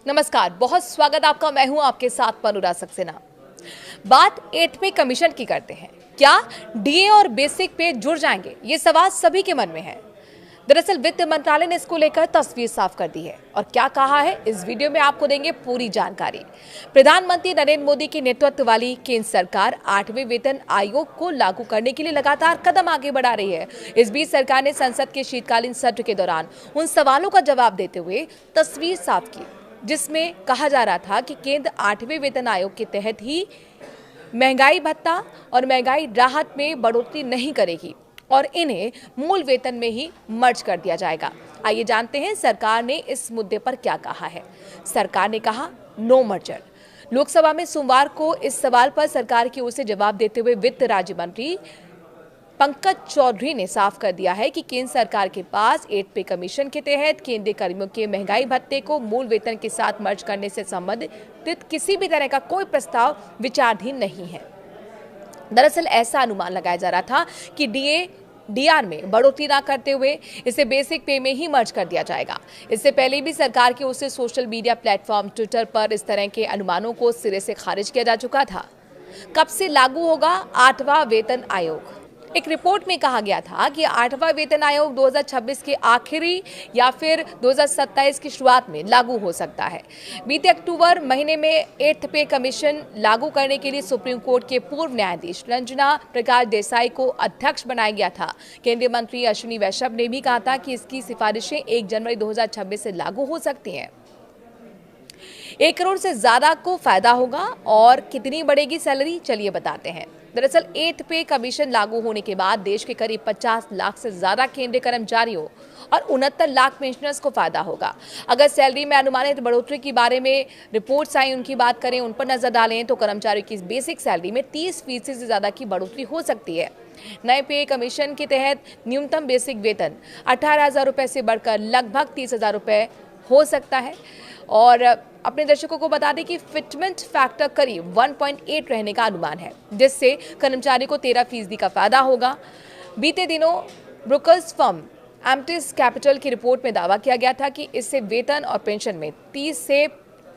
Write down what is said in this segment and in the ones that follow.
नमस्कार, बहुत स्वागत आपका। मैं हूं आपके साथ अनुराग सक्सेना। बात 8वें कमीशन की करते हैं। क्या डीए और बेसिक पे जुड़ जाएंगे? ये सवाल सभी के मन में है। दरअसल वित्त मंत्रालय ने इसको लेकर तस्वीर साफ कर दी है और क्या कहा है इस वीडियो में आपको देंगे पूरी जानकारी। प्रधानमंत्री नरेंद्र मोदी के नेतृत्व वाली केंद्र सरकार 8वें वेतन आयोग को लागू करने के लिए लगातार कदम आगे बढ़ा रही है। इस बीच सरकार ने संसद के शीतकालीन सत्र के दौरान उन सवालों का जवाब देते हुए तस्वीर साफ की जिसमें कहा जा रहा था कि केंद्र 8वें वेतन आयोग के तहत ही महंगाई भत्ता और महंगाई राहत में बढ़ोतरी नहीं करेगी और इन्हें मूल वेतन में ही मर्ज कर दिया जाएगा। आइए जानते हैं सरकार ने इस मुद्दे पर क्या कहा है। सरकार ने कहा नो मर्जर। लोकसभा में सोमवार को इस सवाल पर सरकार की ओर से जवाब देते हुए वित्त राज्य मंत्री पंकज चौधरी ने साफ कर दिया है कि केंद्र सरकार के पास 8 पे कमीशन के तहत केंद्रीय कर्मियों के महंगाई भत्ते को मूल वेतन के साथ मर्ज करने से संबंधित किसी भी तरह का कोई प्रस्ताव विचाराधीन नहीं है। दरअसल ऐसा अनुमान लगाया जा रहा था कि डीआर में बढ़ोतरी न करते हुए इसे बेसिक पे में ही मर्ज कर दिया जाएगा। इससे पहले भी सरकार की ओर से सोशल मीडिया प्लेटफॉर्म ट्विटर पर इस तरह के अनुमानों को सिरे से खारिज किया जा चुका था। कब से लागू होगा 8वां वेतन आयोग? एक रिपोर्ट में कहा गया था कि 8वां वेतन आयोग 2026 के आखिरी या फिर 2027 की शुरुआत में लागू हो सकता है। बीते अक्टूबर महीने में 8th पे कमीशन लागू करने के लिए सुप्रीम कोर्ट के पूर्व न्यायाधीश रंजना प्रकाश देसाई को अध्यक्ष बनाया गया था। केंद्रीय मंत्री अश्विनी वैष्णव ने भी कहा था कि इसकी सिफारिशें 1 जनवरी 2026 से लागू हो सकती हैं। 1 करोड़ से ज्यादा को फायदा होगा और कितनी बढ़ेगी सैलरी, चलिए बताते हैं। दरअसल 8th पे कमीशन लागू होने के बाद देश के करीब 50 लाख से ज्यादा केंद्रीय कर्मचारियों और 69 लाख पेंशनर्स को फायदा होगा। अगर सैलरी में अनुमानित बढ़ोतरी के बारे में रिपोर्ट्स आई उनकी बात करें, उन पर नजर डालें तो कर्मचारियों की बेसिक सैलरी में 30% से ज्यादा की बढ़ोतरी हो सकती है। नए पे कमीशन के तहत न्यूनतम बेसिक वेतन 18,000 रुपए से बढ़कर लगभग 30,000 रुपए हो सकता है। और अपने दर्शकों को बता दें कि फिटमेंट फैक्टर करीब 1.8 रहने का अनुमान है, जिससे कर्मचारी को 13% का फायदा होगा। बीते दिनों ब्रोकर्स फर्म एम्प्टिस कैपिटल की रिपोर्ट में दावा किया गया था कि इससे वेतन और पेंशन में 30 से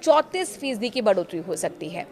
34% की बढ़ोतरी हो सकती है।